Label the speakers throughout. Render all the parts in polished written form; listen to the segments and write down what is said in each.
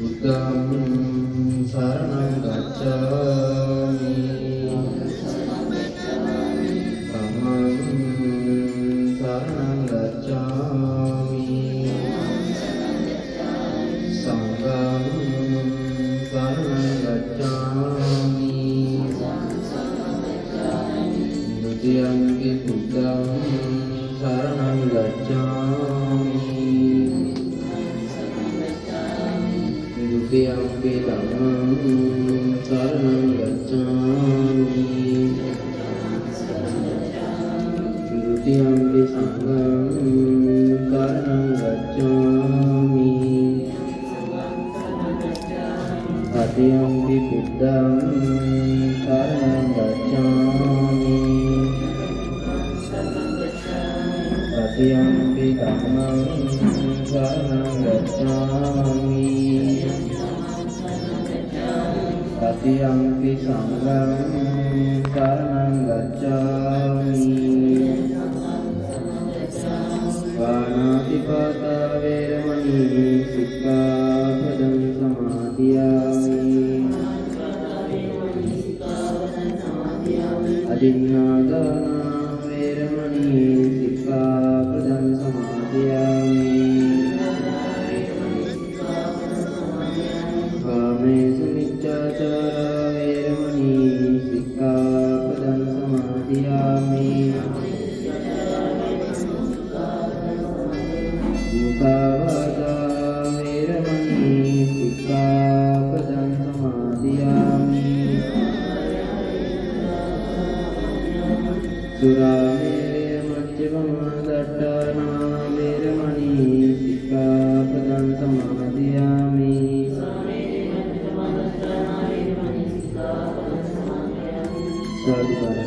Speaker 1: Buddham saranam gacchami Dhammam saranam gacchami Sangham saranam gacchami Dutiyampi buddham saranam gacchami Dutiyampi dhammam saranam gacchami Dutiyampi sangham saranam gacchami Tatiyampi buddham saranam gacchami Tatiyampi dhammam saranam gacchami Tatiyampi sangham saranam gacchami Panatipata veramani sikkhapadam samadhiyami Adinādana veramani sikkhapadam samadhiyami Kāmesu miccācara veramani sikkhapadam samadhiyami Musāvādā veramani sikkhapadam samadhiyami Surāmērya maccamā daṭṭāna veramani sikkhapadam samadhiyami Sadhu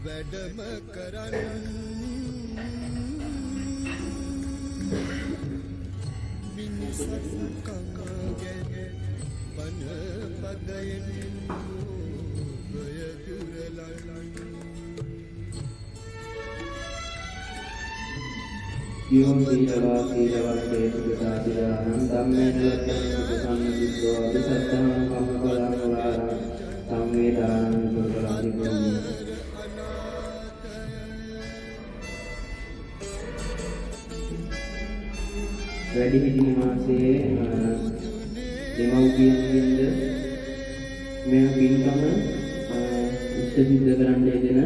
Speaker 1: වැඩම කරන්න මිනිසත් කංගගෙන පන පදයෙන් ඔය දුරලයි Yung sila sila sila ධම්මේන සම්මිද්දෝ අபிසත්තං කම්මකලං සංවේදානං සුරාදිකෝමි වැඩි හිටි මාසයේ දෙමව්පියන්ගෙන්ද මේ පින්කම ඉෂ්ට සිද්ධ කරන්න දෙන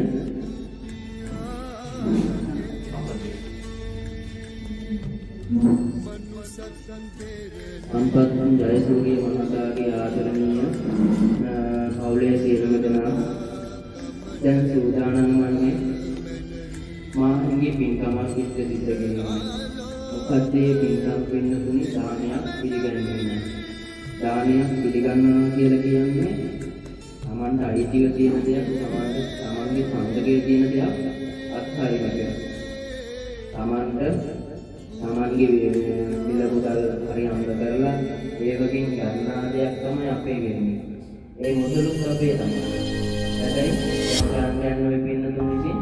Speaker 1: සම්පත්තුන් ජයසූරිය මහතාගේ ආදරණීය පවුලේ සියලුම දෙනා දැන් සූදානම් වන්නේ මාගේ පින්කමක් ඉෂ්ට සිද්ධ කිරීමයි. මොකද මේ පින්කම් වෙනතුනි දානයක් පිළිගන්නේ. දානයක් පිළිගන්නවා කියලා කියන්නේ තමන්ට අයිතිව තියෙන දෙයක් තමන්ගේ සංගයේ තියෙන දෙයක් අත්හරින්න. තමන්ගේ මිල මුදල් හරි අම්ල කරලා ඒකකින් ගන්නා දෙයක් තමයි අපේ වෙන්නේ. ඒ මුදලුත් අපේ තමයි. හැබැයි යන්න වෙන්න තුනිසි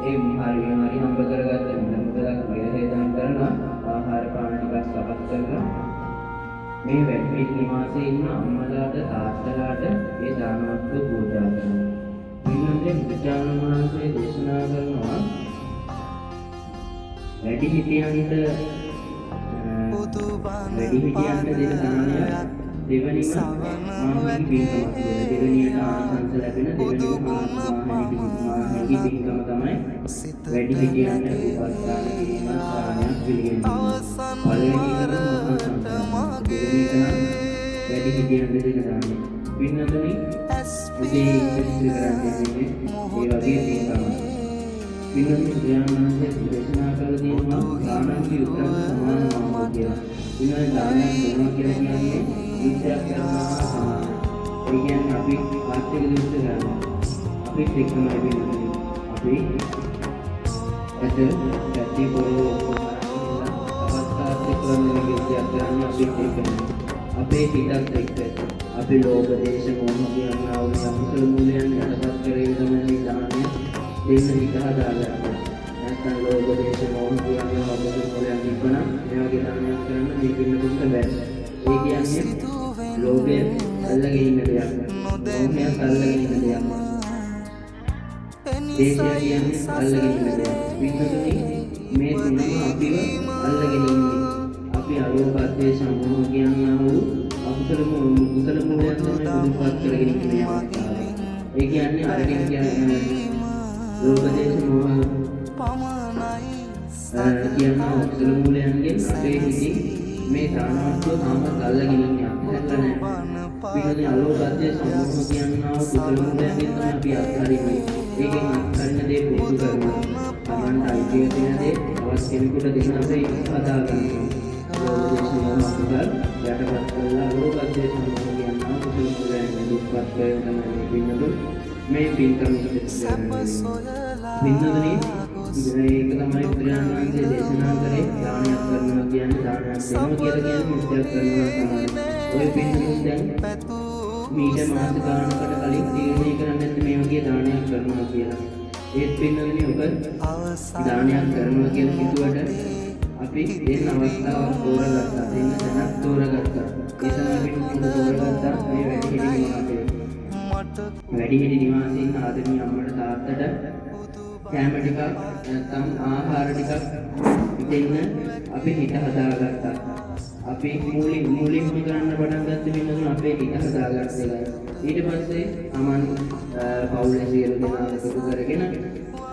Speaker 1: ඒ හරි අම්ල කරගත්ත මිල මුදලක් වේදම් කරලා ආහාර පාන ටිකක් සකස් කරලා මේ වැටි නිවාසයේ ඉන්න අම්මලාට තාත්තලාට ඒ දානවත් පූජා කරනවා. ඊළඟට බුදුන් වහන්සේ දේශනා කරනවා වැඩිහිටියන්ට දෙන දානය දෙවනිම මාහිමි පින්කමක්. දෙවනියට ආනිසංස ලැබෙන දෙවනිම මාහිමි පින්කම තමයි වැඩිහිටියන්ට උපස්ථාන කිරීම දානයක් පිළිගැනීම. පළවෙනි වැඩිහිටියන්ට දෙන දානය. පින්නතුනි උදේ ඉඳලා කරන්නේ ඒ වගේ පින්කමක්. පින්නතුනි ඥානන්සේ දේශනා කළ දේනවා දානන්ති උත්තර සමානම කියලා. ඉන්නේ දානයක් දෙනවා කියලා කියන්නේ විද්‍යාවක් කරනවා සමානයි. ඒ කියන්නේ අපි ආර්ථික දෘෂ්ටි ගන්නවා. අපි එක්කමයි වෙන්නේ. අපි ඇත්ත පොරෝ අවස්ථාවේ කරන විද්‍යාවක් කරන්නේ අපි එක්කමයි. අපේ හිතත් එක්ක අපි ලෝභ දේශ මොහ කියනවා වූ සම්පූර්ණ මූලයන් යටපත් කරගෙන තමයි දානය දෙන්න හිත හදාගන්න. නැත්නම් ලෝභ දේශ මොහ කියනවා අපේ මූලයන් තිබුණා මේ වගේ දානයක් කරන්න මේ පිළිතුරට බැහැ. ඒ කියන්නේ ලෝභය අල්ලගෙන ඉන්න දෙයක්. මොහය අල්ලගෙන ඉන්න දෙයක්. දේශය කියන්නේ අල්ලගෙන ඉන්න දෙයක්. වින්නතුනි මේ තුනම අපිව අල්ලගෙන ඉන්නේ. අපි අලෝභ දේශ මොහ කියනවා වූ කුසල මූලයන් තමයි බුදුපත් කරගෙන ඉන්නේ. ඒ කියන්නේ අරගෙන කියන්නේ ලෝභ දේශ මොහ කියනවා කුසල මූලයන්ගෙන් අපේ හිතින් මේ දානවත්ව තාමත් අල්ලගෙන ඉන්නේ. අපිට නැහැ. පිටුනේ අලෝභ දේශ මොහ කියනවා කුසල මූලයන්ගෙන් තමයි අපි අත්හරින්නේ. ඒකෙන් අත්හරින දේ පුරුදු කරනවා. තමන්ට අයිති වෙන දේ අවශ්‍ය කෙනෙකුට දෙන්න අපි හදා ගන්නවා. යටපත් කරලා ලෝභ දේශ මොහ කියනවා කුසල මූලයන් දුක්පත් කරන පින්නතු මේ පින්කම පින්නතුනි ඒක තමයි බුදුරජාණන් වහන්සේ දේශනා කරේ දානයක් කරනවා කියන්නේ දානයක් දෙනවා කියලා කියන්නේ මුක්තියක් කරනවා තමයි. ඔය පින්නතුන් දැන් මීට මාස ගානකට කලින් තීරණය කරන්නේ මේ වගේ දානයක් කරනවා කියලා. ඒත් පින්නතුනි ඔබ දානයක් කරනවා කියලා හිතුවට අපි දෙන්න අවස්ථාවක් තෝරගත්තා. දෙන්න තැනක් තෝරගත්තා. ඒ තමයි පිටුතුන් තෝරගත්තා මේ වැඩිහිටි නිවාසය. වැඩිහිටි නිවාසයේ ඉන්න ආදරණීය අම්මට තාත්තට කැම ටිකක් නැත්නම් ආහාර ටිකක් දෙන්න අපි හිත හදාගත්තා. අපි මුලින්ම කරන්න පටන් ගත්ත වෙනතුන් අපේ හිත හදාගත්තා. ඊට පස්සේ අමන් පවුලේ සියලු දෙනා එකතු කරගෙන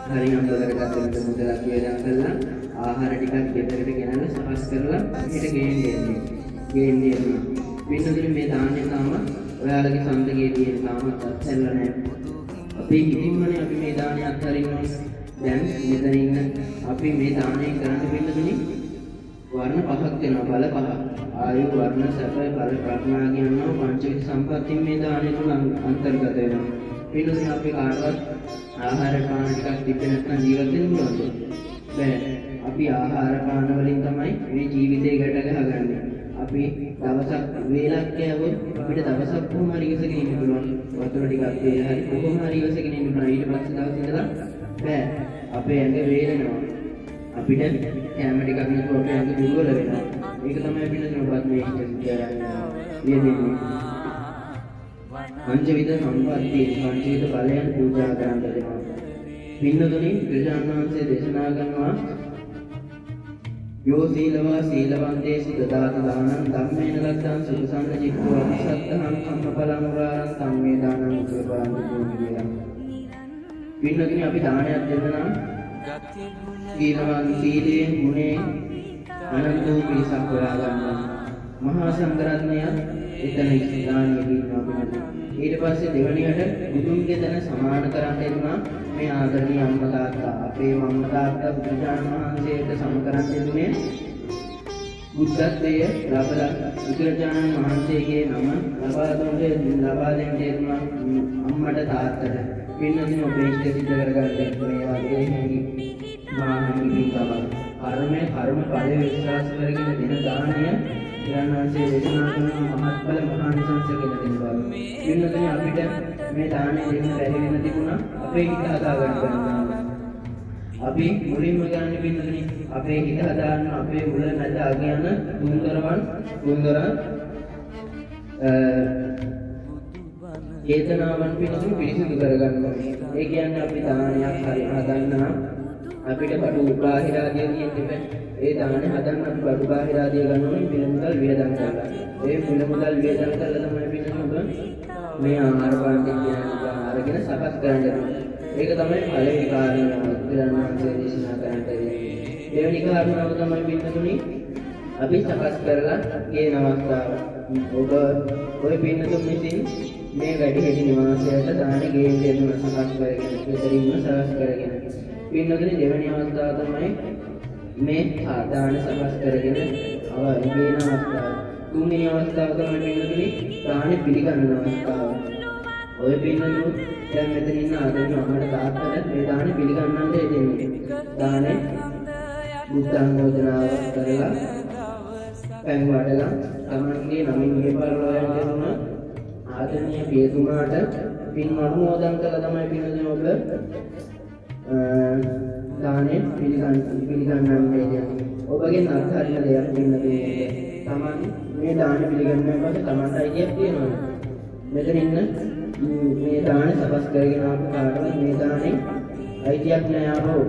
Speaker 1: හරියම් කරගත්ත මුදලක් වේදම් කරලා ආහාර ටිකක් ගෙදරට ගෙනල්ලා සකස් කරලා මෙහෙට ගේන්නේ. පින්නතුනි මේ දාන්නේ තාම ඔයාලගේ සංතකයේ තියෙන තාමත් අත්හැරලා නැහැ. අපි හිතින්මනේ අපි මේ දානේ අත්හරින්නේ. දැන් මෙතන ඉන්න අපි මේ දානේ කරන්න පින්නතුනි වර්ණ පහක් වෙනවා. බල පහ. ආයු වර්ණ සැප බල ප්‍රඥා කියනවා පංචවිධ සම්පත්තිය මේ දානේ තුල අන්තර්ගත වෙනවා. පින්නතුනි අපි කාටවත් ආහාර පාන ටිකක් තිබ්බේ නැත්නම් ජීවත් වෙන්න පුළුවන්ද? බෑ. අපි ආහාර පාන වලින් තමයි මේ ජීවිතේ ගැට ගහගන්නේ. අපි දවසක් වේලක් කෑවොත් අපිට දවසක් කොහොම හරි ඉවසගෙන ඉන්න පුළුවන්. වතුර ටිකක් වේල හරි කොහොම හරි ඉවසගෙන ඉන්න පුළුවන්. ඊට පස්සේ දවස් ඉඳලා බෑ. අපේ ඇඟ වේලෙනවා. අපිට කැම ටිකක් නැතුව අපේ ඇඟ දුර්වල වෙනවා. ඒක තමයි පිළිතුරපත් මේ කියන්නේ. පංචවිධ සම්පත්තිය පංචවිධ බලයන් පූජා කරන්න දෙනවා. පින්නතුනි බුදුරජාණන් වහන්සේ දේශනා කරනවා යෝ සීලවා සීලවන්තේසු දදාති දානං ධම්මේන ලද්දං සුසංග චිත්තෝ අසත්තං කම්මපලං උරාරං සම්මේ දානං උපරපරං කියලා. පින්නතුනි අපි දානයක් දෙන්න නම් සීලයෙන් ගුණයෙන් අනන්ත වූ පිරිසක් හොයා ගන්නවා. මහා සංඝරත්නය එතන ඉස්ලාමයේ ඉන්නවා පින්නතුනි. ඊට පස්සේ දෙවණියට බුදුන්ගේ දන සමාන කරන්න එනවා මේ ආදරණීය අම්මා තාත්තා. අපේ අම්මා තාත්තා බුදුරජාණන් වහන්සේට සම කරන්න එන්නේ බුද්ධත්වයේ ලබලා බුදුරජාණන් වහන්සේගේ නම ලබා දෙන්න එනවා අම්මට තාත්තට පින්නතුනි ඔබේ ඉෂ්ට සිද්ධ කරගන්න මේ වගේ මහානි කර්ම ඵලයේ විශ්වාස කරගෙන දෙන දානය ඊළඟන්සේ දේශනා කරන මහත්ඵල මහානිසංස කියලා දෙනවා. පින්නතුනි අපිට මේ දානය දෙන්න බැරි වෙන තිබුණා අපේ හිත හදා ගන්න. අපි මුලින්ම ගන්න පින්නතුනි අපේ හිත හදාන්න අපේ මුල නැද අග යන තුන්දර චේතනාවන් පින්නතුනි පිරිසිදු කරගන්න ඕනේ. ඒ කියන්නේ අපි දානයක් හරි හදන්න අපිට බඩු බාහිරාදිය කියන්නේ ඒ දාන හදන්න අපි බඩු බාහිරාදිය ගන්න ඕනේ පිළිමුදල් වියදම් කරලා. ඒ පිළිමුදල් වියදම් කරලා තමයි පින්නතුනි මේ ආහාර පාන කියන අරගෙන සකස් කරන්න ඕනේ. ඒක තමයි පළවෙනි කාරණාව බුදුරජාණන් දේශනා කරන්නේ. දෙවෙනි කාරණාව තමයි පින්නතුනි අපි සකස් කරලා ගේන අවස්ථාව. ඔබ ඔය පින්නතුන් විසින් මේ වැඩි හිටි නිවාසයට දාන ගේන දෙන්න සකස් කරගෙන ඉතිරින්ම සකස් කරගෙන. පින්නතුනි දෙවෙනි අවස්ථාව තමයි මේ දාන සකස් කරගෙන ගේන අවස්ථාව. තුන්වෙනි අවස්ථාව තමයි පින්නතුනි දාන පිළිගන්න අවස්ථාව. ඔය පින්නතුන් දැන් මෙතන ඉන්න ආදරණීය අම්මට තාත්තට මේ දාන පිළිගන්නන්න දෙන්නේ. දානේ බුද්ධානුමෝදනාව කරලා පෙන් වඩලා තමන්ගේ නමින් මේපල් වලට දෙන ආදරණීය පියතුමාට පින් අනුමෝදන් කළා තමයි පින්නතුනි ඔබ දානේ පිළිගන්නන්නේ කියන්නේ. ඔබගේ අත්හරින දෙයක් පින්නතුනි තමන් මේ දාන පිළිගන්නකොට තමන්ට අයිතියක් තියෙනවා. මෙතන ඉන්න මේ දාන සකස් කරගෙන ආපු කාටවත් මේ දානේ අයිතියක් නෑ ආවෝ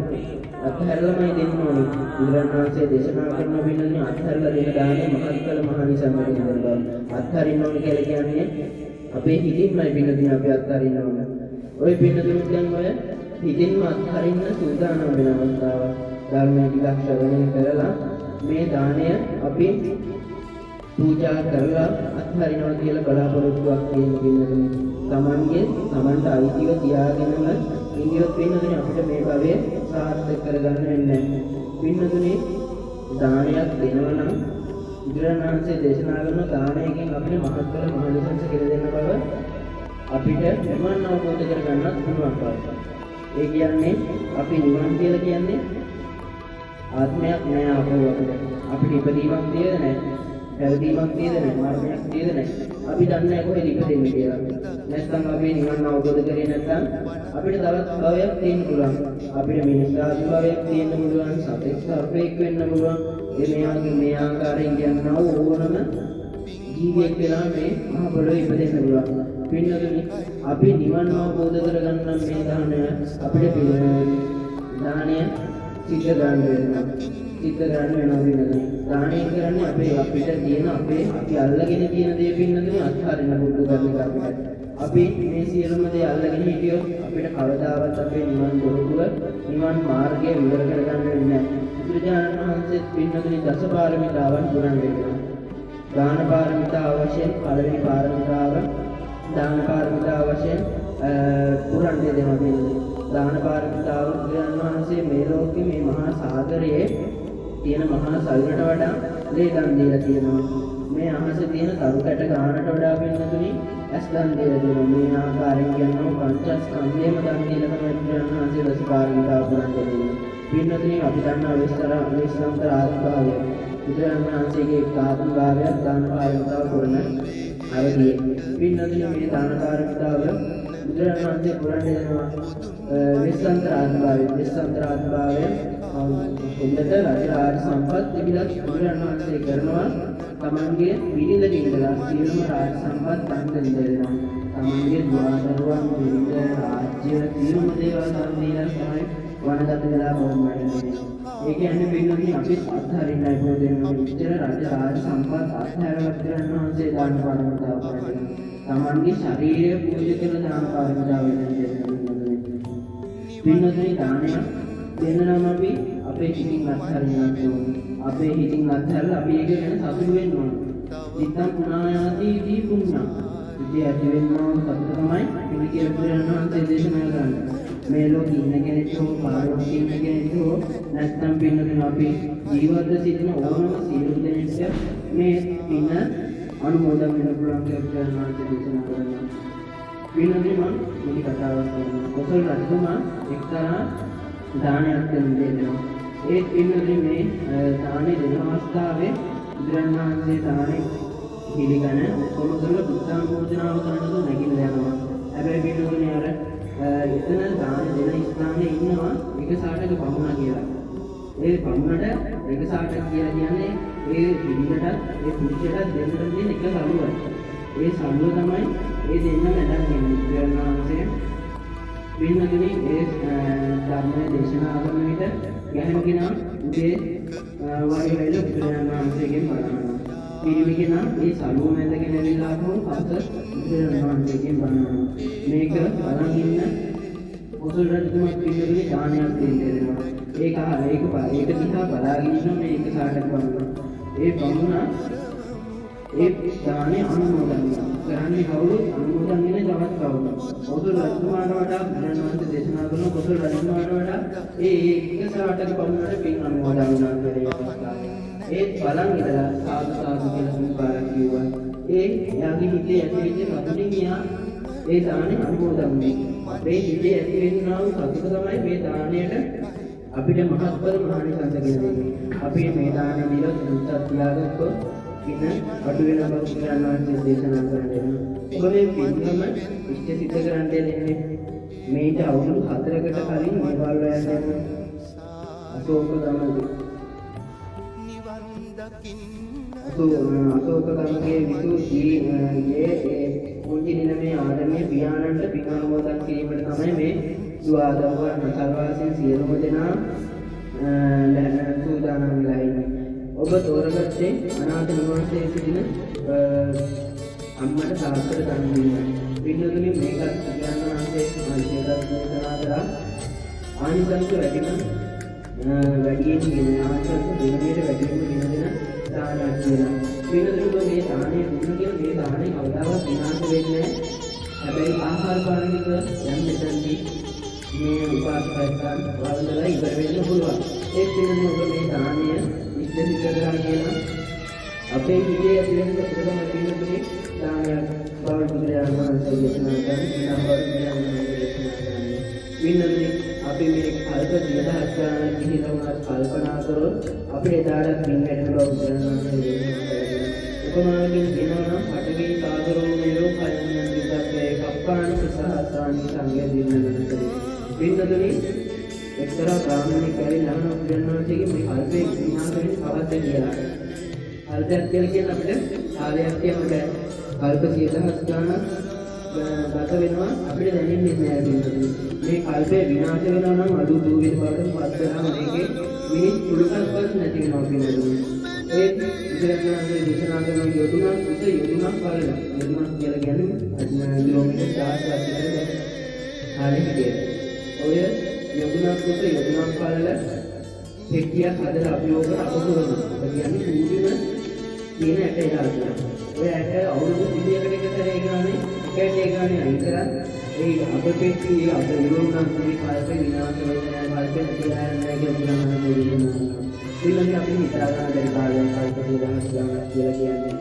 Speaker 1: අත්හැරලාමයි දෙන්න ඕනේ. බුදුරජාණන්සේ දේශනා කරන පින්නතුනි අත්හැරලා දෙන දානේ මහත්ඵල මහානිසංස දෙනවා. අත්හරින්න ඕනේ කියලා කියන්නේ අපේ හිතින්මයි පින්නතුනි අපි අත්හරින්න ඕනේ. ඔය පින්නතුනි දැන් ඔය හිතින්ම අත්හරින්න සූදානම් වෙන අවස්ථාව. ධර්මයේ ටිකක් ශ්‍රවණය කරලා මේ දාණය අපි පූජා කරලා අත්හරිනවා කියලා බලාපොරොත්තුවක් තියෙන පින්නතුනි. තමන්ට අයිතිව තියාගෙනම ඉන්දියොත් පින්නතුනි අපිට මේ භවයේ සාර්ථක කරගන්න වෙන්නේ නැහැ. පින්නතුනි දානයක් දෙනවා නම් බුදුරජාණන්සේ දේශනා කරන දානයකින් අපිට මහත්ඵල මහානිසංස කියලා දෙන්න බව අපිට නිවන් අවබෝධ කරගන්නත් පුළුවන් බව. ඒ කියන්නේ අපි නිවන් කියලා කියන්නේ ආත්මයක් නෑ අපිට ඉපදීමක් තියෙද නැහැ. පැවිදීමක් තියෙද නැහැ, මරණයක් තියෙද නැහැ. අපි දන්නේ නැහැ කොහෙද ඉපදෙන්නේ කියලා. නැත්නම් අපි නිවන් අවබෝධ කරේ නැත්නම් අපිට තවත් භවයක් තියෙන්න පුළුවන්. අපිට මිනිස්සාගේ භවයක් තියෙන්න පුළුවන්, සතෙක් සර්පෙක් වෙන්න පුළුවන්. මේ ආකාරයෙන් කියනවා ඕනම ජීවියෙක් වෙලා මේ මහ පොළොවේ ඉපදෙන්න පුළුවන්. පින්නතුනි අපි නිවන් අවබෝධ කරගන්න මේ දානය අපිට දානය සිද්ධ ගන්න වෙනවා. දානය කරන්නේ අපිට තියෙන අපි අල්ලගෙන තියෙන දේ පින්නතුනි අත්හරින්න පුරුදු කරන එක අපිට. අපි මේ සියලුම දේ අල්ලගෙන හිටියොත් අපිට කවදාවත් අපේ නිවන් දොරටුව නිවන් මාර්ගය විවර කරගන්න වෙන්නේ නැහැ. බුදුරජාණන් වහන්සේ පින්නතුනි දසපාරමිතාවන් පුරන් වෙනවා. දාන පාරමිතාව වශයෙන් පළවෙනි පාරමිතාව දාන පාරමිතාව වශයෙන් පුරන් දෙනවා පින්නතුනි. දාන පාරමිතාව බුදුරජාණන් වහන්සේ මේ ලෝකේ මේ මහා සාගරයේ තියෙන මහා සයුරට වඩා ලේ දන් දීලා තියෙනවා. මේ අහසේ තියෙන තරු කැට ගානට වඩා පින්නතුනි ඇස් දන් දීලා තියෙනවා. මේ ආකාරයෙන් කියනවා පංචස්කන්ධයම දන් දීලා තමයි බුදුරජාණන් වහන්සේ දසපාරමිතාව පුරන් දෙන්නේ. පින්නතුනි අපි දන්නා විස්තර ආත්මභාවය බුදුරජාණන් වහන්සේගේ ආත්මභාවයක් දාන පාරමිතාව පුරන අවදී. පින්නතුනි මේ දාන පාරමිතාව බුදුරජාණන් වහන්සේ පුරන් දෙනවා විස්තර ආත්මභාවය උන්නත රාජ සම්පත් තිබිලා බුදුරජාණන් වහන්සේ කරනවා. තමන්ගේ විරිඳ කිඳලා සියලුම රාජ සම්පත් අන්තෙන් දෙනවා. තමන්ගේ දුවදරුවන් විරිඳ රාජ්‍ය සියලුම දේවල් දීලා තමයි වනගත වෙලා බොම්මන්නේ. ඒ කියන්නේ පින්නතුනි අපි අත්හරින්නයි පොදෙන්නේ. විතර රාජ සම්පත් අත්හැරලා බුදුරජාණන් වහන්සේ දාන පාරමිතාව කරනවා. තමන්ගේ ශරීරය පූජා කරන දාන පාරමිතාව වෙනවා. පින්නතුනි දානය දෙන්න නම් අපි අපේ හිතින් අත්හරින්න ඕනේ. අපේ හිතින් අත්හැරලා අපි ඒක ගැන සතුටු වෙන්න ඕනේ. චිත්තං පුණායාති දී පුඤ්ඤං. ඉතින් ඇති වෙන්න ඕන සතුට තමයි පිළිකිය බුදුරජාණන් වහන්සේ දේශනා කරන්නේ. මේ ලෝකෙ ඉන්න කෙනෙක් හෝ පාරවක ඉන්න කෙනෙක් හෝ නැත්නම් පින්නතුනි අපි ජීවිත සිටින ඕනම සියලු දෙනෙක් මේ පින අනුමෝදන් වෙන්න පුළුවන් කියලා බුදුරජාණන් වහන්සේ දේශනා කරනවා. පින්නතුනි මම මුලි කතාවක් කරනවා. කොසල් රජතුමා එක්තරා දානයක් දෙනවා. ඒ පින්නතුනි මේ දානේ දෙන අවස්ථාවේ බුදුරජාණන් වහන්සේ දානේ පිළිගන ඔක්කොම කරලා බුද්ධානුමෝදනාව කරනකොට නැගිටලා යනවා. හැබැයි පින්නතුනි අර එතන දාන දෙන ස්ථානයේ ඉන්නවා එක සාටක බමුණා කියලා. ඒ බමුණට එක සාටක කියලා කියන්නේ ඒ පිළිගට ඒ පුරුෂයාට දෙන්න තියෙන එක සලුවක්. ඒ සලුව තමයි ඒ දෙන්න නැඩක් කියන්නේ. බුදුරජාණන් පින්නතුනි ඒ ධර්මයේ දේශනා කරන විට ගැහෙන කෙනා උදේ වගේ වෙල බුදුරජාණන් වහන්සේගෙන් බලනවා. පිරිමි කෙනා ඒ සලුව මැදගෙන ඇවිල්ලා හෝ හත බුදුරජාණන් වහන්සේගෙන් බලනවා. මේක බලන් ඉන්න කොසල් රජතුමා පින්නතුනි දානයක් දෙන්නවා. ඒක දිහා බලාගෙන ඉන්න මේ එක සාටක් බලනවා. ඒ බමුණා ඒ දානේ අනුමෝදන් කරන්නේ කවුරුත් අනුමෝදන් වෙන ජවත් කවුරුත්. කොසල් රජතුමාට වඩා බුදුරජාණන් වහන්සේ දේශනා කරන කොසල් රජතුමාට වඩා ඒ එක සාටක බමුණට පින් අනුමෝදන් වුණා කියලා ඒත් බලන් ඉඳලා සාදු සාදු කියලා සුපාරක් කිව්වා. ඒ යාගේ හිතේ ඇතිවෙච්ච සතුටින් මෙයා ඒ දානේ අනුමෝදන් වුණේ. අපේ හිතේ ඇති වෙනා වූ සතුට තමයි මේ දාණයට අපිට මහත්ඵල මහානිසංස කියන්නේ. අපි මේ දාණය දීලා සුත්තත් තියාගත්තොත් පින අඩු වෙන බව බුදුරජාණන් වහන්සේ දේශනා කරන්නේ. ඔබ මේ පින්කම ඉෂ්ට සිද්ධ කරන්න දෙන්නේ මේට අවුරුදු 4කට කලින් මේ වල යන්නේ අශෝක ගමගේ අශෝක ගමගේ විසුද්ධියේ කුංචි නිලමේ ආදරණීය පියාණන්ට පින් අනුමෝදන් කිරීමට තමයි මේ දුආදවන සර්වාසීන් සියලුම දෙනා සූදානම් වෙලා ඉන්නේ. ඔබ තෝරගත්තේ අනාථ නිවාසයේ සිටින අම්මට තාත්තට දන් දීම. පින්නතුනි මේකත් බුදුරජාණන් වහන්සේ දේශනා කරා ආනිසංස වැඩිම වැඩියෙන් කියන ආනිසංස දෙවියන්ට වැඩිම දින දානයක් කියලා. පින්නතුනි මේ දානේ දුන්න කියලා මේ දානේ කවදාවත් විනාශ වෙන්නේ නැහැ. හැබැයි ආහාර පානික යම් මෙතනදී මේ උපාසකයන් වලදලා ඉවර වෙන්න පුළුවන්. ඒ පින්නතුනි ඔබ මේ දානය ඉස්තිරිත කරලා කියලා අපේ හිතේ ඇති වෙන ප්‍රථම පින්නතුනි දානයක් බව බුදුරජාණන් වහන්සේ දේශනා කරන පින්නතුනි අපි මේ කල්ප 2000 ගානක් ගිහිලා වුණත් කල්පනා කරොත් අපේ එදාට පින් වැඩෙන බව බුදුරජාණන් වහන්සේ දේශනා කරනවා. උපමාවකින් කියනවා නම් පඨවි සාගරෝ මේරෝ කයඤ්ඤං විදක්කේ කප්පාණි සහස්‍රාණි සංඝය දිනනතරේ. පින්නතුනි එක්තරා බ්‍රාහ්මණෙක් ඇවිල්ලා අහන බුදුරජාණන් වහන්සේගේ මේ කල්පේ විනාශ වෙන්නේ කවද්ද කියලා. කල්පයක් කියලා කියන අපිට කාලයක් කියන්න බෑ. කල්ප 10000 ගානක් ගත වෙනවා අපිට දැනෙන්නේ නැහැ පින්නතුනි. මේ කල්පේ විනාශ වෙනවා නම් අඩු දුවිත බවට පත් වෙනවා මේකේ මිනිස් කුලකල්පත් නැති වෙනවා පින්නතුනි. ඒ බුදුරජාණන් වහන්සේ දේශනා කරන යොදුනක් උස යොදුනක් බලන යොදුනක් කියලා කියන්නේ කිලෝමීටර් 1000ක් විතර ආලෙකේ. ඔය යොදුනක් උස යොදුනක් බලල පෙට්ටියක් හදලා අපියෝග අපසුරන. ඒ කියන්නේ සූර්යන තියෙන ඇට ඉහළට. ඔය ඇට අවුරුදු 100කට එක සැරේ ගානේ කැටේ ගානේ අයින් කරා ඒ අපපෙට්ටි අප ඉරුණක් මේ කල්පේ විනාශ වෙන්නේ නැහැ කල්පේ තියන්නේ නැහැ කියලා කියනවා. ඊළඟට අපි හිතා ගන්න බැරි කාලයක් කල්ප 2000 කියලා කියන්නේ.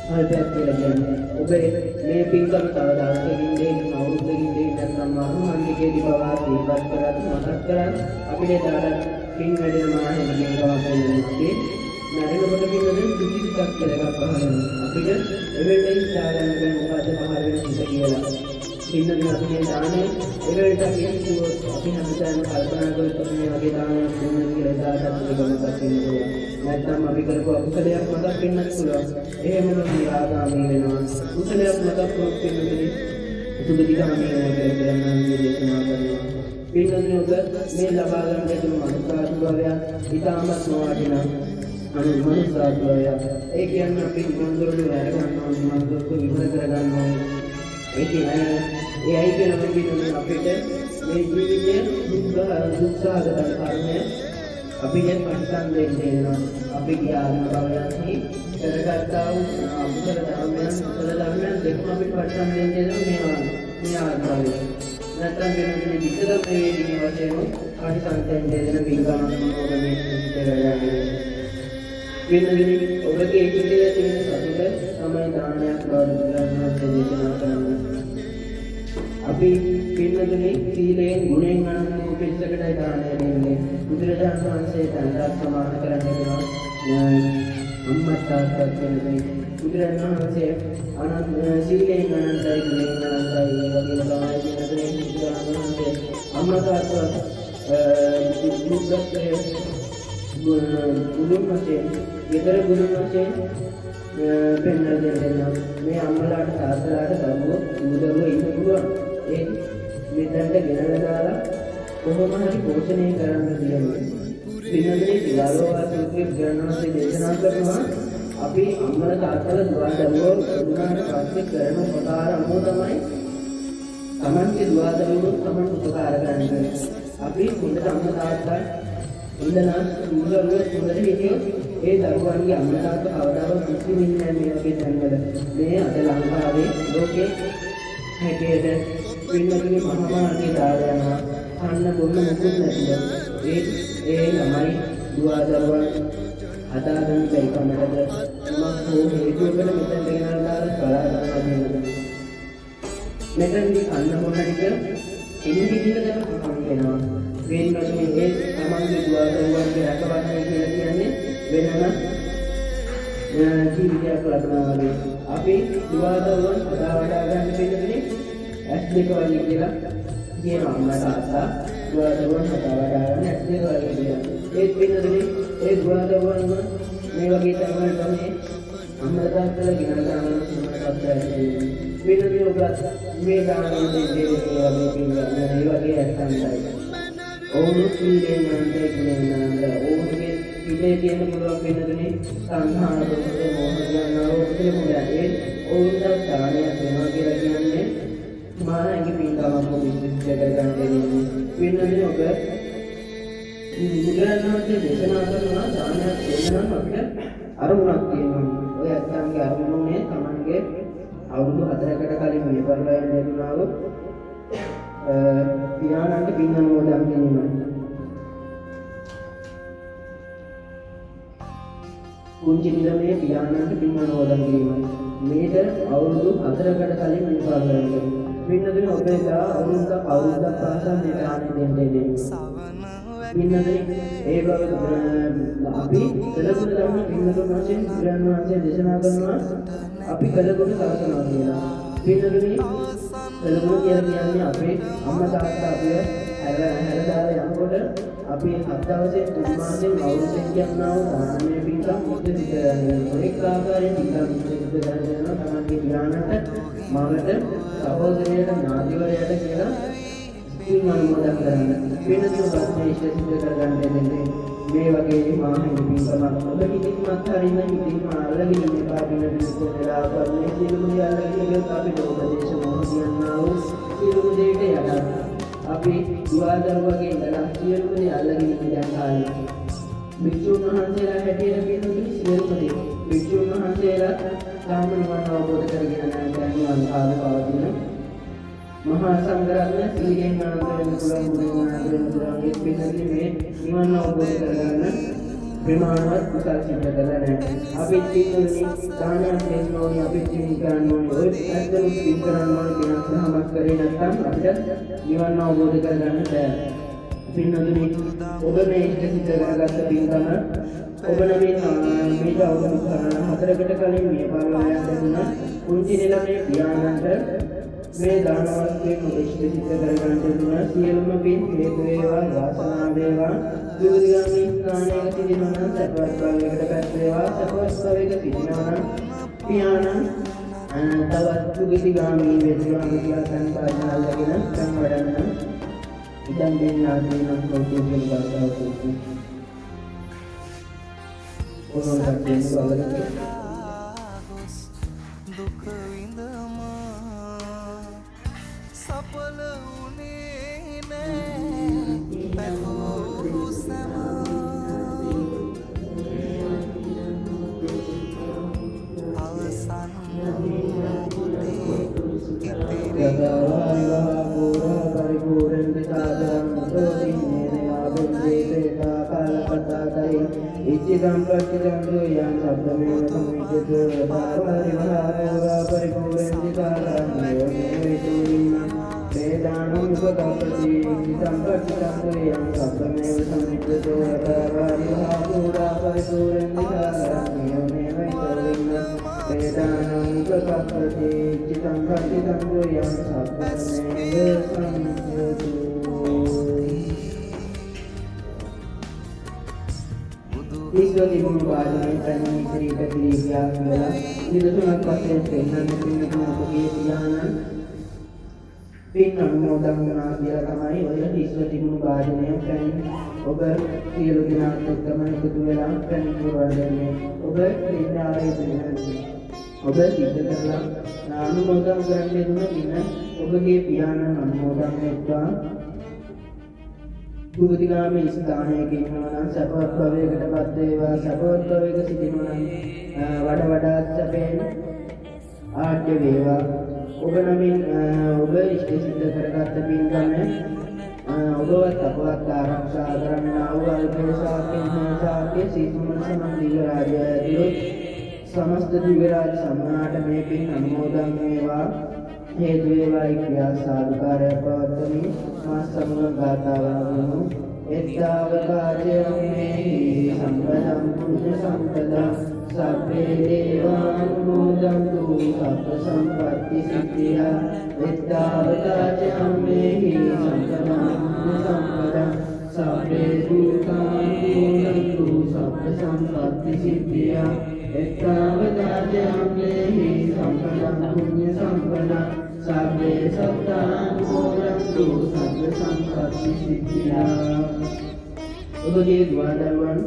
Speaker 1: කල්පයක් කියලා කියන්නේ ඔබ මේ පින්කම තව දවසකින් දෙන්න අවුරුද්දකින් දෙන්න නැත්නම් මරුහන්දිකේදී පවා දීපත් කරත් මතක් කරත් අපිට දාලා පින් වැඩෙනවා එහෙම කියනවා කියන්නේ. නරේනකොට පින්නනේ දුකිතක් කියලා එකක් පහළ වෙනවා. අපිට එවෙලෙයි සාරණ ගන්න මොකද පහළ වෙන හිත කියලා. පින්නනේ අපි මේ දානේ එවෙලට කියනකොට අපි හැමදාම කල්පනා කරලා මේ වගේ දානයක් දුන්නා කියලා දායකත්වයක් ගන්නත් වෙනවා. නැත්නම් අපි කරපු අකුසලයක් මතක් වෙන්නත් පුළුවන්. එහෙම නම් ආගාමී වෙනවා. කුසලයක් මතක් වුණොත් පින්නනේ සුදුදිගාමී වෙනවා කියලා දේශනා කරනවා. පින්නනේ ඔබ මේ ලබා ගන්න ලැබුණු මනුෂ්‍යාත්මභාවය ඊටමත් නොවටිනා මනුෂ්‍යාත්මභාවය. ඒ කියන්නේ අපි මොන්දරළු වැඩ ගන්නවා මොන්දරක විවර කර ගන්නවා. ඒ කියන්නේ ඒ අයි කියන පින්නනේ අපිට මේ ජීවිතයේ දුක්ඛාද කර්මය අපිට පරිසම් දෙන්නවා. අපි ඥාන භවයන්හි කරගත්තා වූ අකුසල ධර්මයන් කුසල ධර්මයන් දෙකම අපිට පරිසම් දෙන්නවා මේ ආත්මය. නැත්නම් වෙනදී විතර මේ වේදින වශයෙන් පරිසම් දෙන්න පින්කමක් මොනවද කරගන්නේ. වෙනදී ඔබගේ හිතේ තියෙන සතුට තමයි දානයක් බවට දේශනා කරන්නේ. අපි පින්නතුනේ සීලයෙන් ගුණයෙන් අනන්ත වූ පිරිසකටයි දානය දෙන්නේ. බුදුරජාණන් වහන්සේ තනරත් සමාන කරන්නේ අම්මා තාත්තා කෙනෙක්. බුදුරජාණන් වහන්සේ අනන්ත සීලයෙන් අනන්තයි ගුණයෙන් අනන්තයි වගේ තමයි පින්නතුනේ බුදුරජාණන් වහන්සේ අම්මා තාත්තා බුද්ධත්වයේ ගුණ වශයෙන් විතර ගුණ වශයෙන් පෙන්වලා දෙන්නවා. මේ අම්මලාට තාත්තලාට දරුවෝ දරුවෝ ඉන්න පුළුවන්. ඒ මෙතනට ගෙනලා දාලා කොහොම හරි පෝෂණය කරන්න තියෙනවා. පින්නදී විලාසෝවා සූත්‍රයේ ගණනාසේ දේශනා කරනවා අපි අම්මලා තාත්තලා දරුවෝ දුන්නාට පස්සේ කරන උපකාර අනුව තමයි තමන්ගේ දරුවෝ තමන් උපකාර කරන්නේ. අපි හොඳට අම්මා තාත්තා ඉඳලා දරුවෝ හොඳට හිටියොත් ඒ දරුවන්ගේ අම්මා තාත්තා කවදාවත් කිසි වෙන්නේ නැහැ මේ වගේ තැන්වල. මේ අද ලංකාවේ ලෝකේ හැටියට පින්නතුනේ මහාමාර්ගයේ දාලා යනවා. අන්න බොන්න මොකුත් නැතිව ඒ ළමයි දරුවන් හදාගන්න බැරි කමකට මම හේතුවකට මෙතන ගෙනල්ලා දාලා කලා කරනවා කියනවා. මෙතනදී අන්න මොන ටික ඉන්දිවිඩුවල් තමයි වෙනවා. වෙනමනේ ඒ තමන්ගේ දරුවන්ගේ රැකවරණය කියලා කියන්නේ වෙනම ජීවිතයක් ලබනවා වගේ. අපි දරුවන් හදා වඩා ගන්න පිළිතුරේ ඇස් දෙක වගේ කියලා කියනවා අම්මා තාත්තා දරුවන් හදා වඩා ගන්න ඇස් දෙක වගේ කියලා. ඒත් පිළිතුරේ ඒ දරුවන් මේ වගේ තමයි තමයි අම්මා තාත්තලා ගෙනල්ලා ගන්න සුමකට දැක්කේ. පිළිතුරේ ඔබ මේ දාන දෙන්නේ වගේ වගේ ඇත්තන්ටයි. ඕනු සීලෙන් යන්නේ කියන්නේ ඕනගේ ඉතේ තියෙන පුළුවන් වෙනදනේ සංහාර දුක මොහ යනවා ඔතේ ඕනට දානයක් වෙනවා කියලා කියන්නේ මානගේ පින්කමක් විශ්ිෂ්ට කරගන්න දෙන්නේ. වෙනදනේ ඔබ මුද්‍රාණන්ගේ දේශනා කරනවා දානයක් දෙන්න අපිට අරමුණක් තියෙනවා. ඔය ඇත්තන්ගේ අරමුණේ Tamanගේ අවුරුදු 4කට කලින් මේ පරිවර්තනය ලැබුණා වූ පියාණන්ට පින් අනුමෝදන් කිරීමයි. කුංචි නිලමේ පියාණන්ට පින් අනුමෝදන් කිරීමයි. මේක අවුරුදු 4කට කලින් මේ පරිවර්තනය. පින්නතුනේ ඔබේ අවුරුද්දක් පාසා මේ දානෙ දෙන්නේ. පින්නතුනේ ඒ බව අපි කළගුණ ධර්ම පින්නතුන් වශයෙන් ශ්‍රාවකයන් දේශනා කරනවා අපි කළගුණ සලකනවා කියලා. පින්නතුනේ කළගුණ කියන්නේ අපේ අම්මා තාත්තා අපිව හැරදාලා යනකොට අපි 7 දවසේ 3 මාසෙන් අවුරුද්දෙන් කියනවා දානමය පින්කම් මුද්ද සිද්ධ කරනවා. ඒක ආකාරයෙන් පින්කම් සිද්ධ කරනවා තමන්ගේ ඥානට මාකට සහෝදරයට ඥාතිවරයට කියලා පින් අනුමෝදන් කරන්න. වෙනදෝ බස්නේ සිද්ධ කරගන්න දෙන්නේ මේ වගේ මාහිමි පින්කමක් ඔබ කිසිමත් හරින ඉතින් අල්ලගෙන මේපා පින පිළිවෙලා කරන්නේ සියලුම දේ අල්ලගෙන අපිට උපදේශ මොහ කියනවා වූ සියලුම දේට යටත් අපි දුවදරුවගේ ඉඳලා සියලුම දේ අල්ලගෙන ඉඳන් කාලේ භික්ෂුන් වහන්සේලා හැටියට කියන්නේ සියලුම දේ භික්ෂුන් වහන්සේලා ධර්ම නිවන් අවබෝධ කරගෙන යන කාලේ පවතින මහා සංඝරත්නය සීලෙන් අනන්ත වෙන පුළුවන් ගුණාංගයේ පිළිතුරු මේ නිවන් අවබෝධ කරගන්න ප්‍රමාණවත් කුසල් සිද්ධ කරලා නැහැ. අපි පිළිතුරුනි දානයක් දෙන්න ඕනේ අපි පින් කරන්න ඕනේ. ඔය ඇත්තම පින් කරන්න ඕනේ කියන සහමත් කරේ නැත්නම් අපිට නිවන් අවබෝධ කරගන්න බෑ. පින්නතුනි ඔබ මේ ඉෂ්ට සිද්ධ කරගත්ත පින්කම ඔබ නම් මේක අවුරුදු 4කට කලින් මේ පරිවාරයක් ලැබුණා. කුංචි නිලමේ පියාණන්ට මේ දානවත්යෙන් උපේක්ෂිත සිද්ධ කරගන්න දුන්නා. සියලුම පින් හේතු වේවා වාසනාව වේවා දුර්ගාමී ස්ථානයක සිටිනවා නම් සපවත් භාවයකට පැත් වේවා සපවත් භාවයක සිටිනවා නම් පියාණන් තවත් සුගතිගාමී වේවා කියලා සංපාදනා ලැබෙන සම්වඩන්න ඉදන් දෙන්නා දිනක් කෝටියෙන් ගන්නවා කියන්නේ ඕනකට දෙන්න බලන්න දුක විඳම සපල උනේ නෑ පැවරු සම අවසන් ඉච්ඡිතං ප්‍රතිදන්තු යං සබ්බමේ සම්මිච්ඡතු පාරිවහාරා පරිපූර්ණති කාලං යෝනිවිතුනින වේදානං උපකප්පති සම්පත්තිතං සබ්බමේව සම්පුතෝ යතරාරිහා පුරාපරිසූරං නිදාරණ්‍යමේව ඉතරින්න වේදානං උපකප්පති සම්පත්තිතං සබ්බමේව සම්පුතෝ ඊශ්වරී මුවාදෙන් පැනී ක්‍රීඩ ක්‍රියා කරලා නිරතුණක් වශයෙන් පෙන්වන්න පින්නතුන් ඔබගේ ධ්‍යාන පින් අනුමෝදන් වුණා කියලා තමයි ඔය ඊශ්වරී මුවාදෙන් පැනී ඔබ සියලු දෙනාත් එක්කම එකතු වෙලා පැනී පුරවන්නේ ඔබ ක්‍රීඩාවේ දෙන්නේ ඔබ සිද්ධ කරලා අනුමෝදන් කරන්නේ දුන පින ඔබගේ පියාණන් අනුමෝදන් වෙත්වා බුද්ධිගාමී ස්ථානයක ඉන්නවා නම් සපවත් භවයකටපත් වේවා සපවත් භවයක සිටිනවා නම් වඩ වඩාත් සැපෙන් ආඩ්‍ය වේවා ඔබ නමින් ඔබ ඉෂ්ට සිද්ධ කරගත්ත පින්කම ඔබවත් අපවත් ආරක්ෂා කරන්නා වූ අල්පේශාක්‍ය සීතුමන සමන් දිව්‍ය රාජය සමස්ත දිව්‍ය රාජ සම්මානට මේ පින් අනුමෝදන් වේවා හේතු වේවායි ක්‍රියා සාධකාරය පවත්වමි මා සමග ගාථාවනු එත්තාවකාජයම් මෙහි සම්පදම් පුඤ්ඤ සම්පදා සබ්බේ දේවානුමෝදන්තු සබ්බ සම්පත්ති සිද්ධියා එත්තාවකාජයම් මෙහි සම්පදම් පුඤ්ඤ සම්පදා සබ්බේ දුක්ඛානුමෝදන්තු සබ්බ සම්පත්ති සිද්ධියා එත්තාවකාජයම් මෙහි සම්පදම් පුඤ්ඤ සම්පදා සබ්බේ සත්තානුමෝදන්තු සබ්බ සම්පත්ති සිද්ධියා ඔබගේ දුවදරුවන්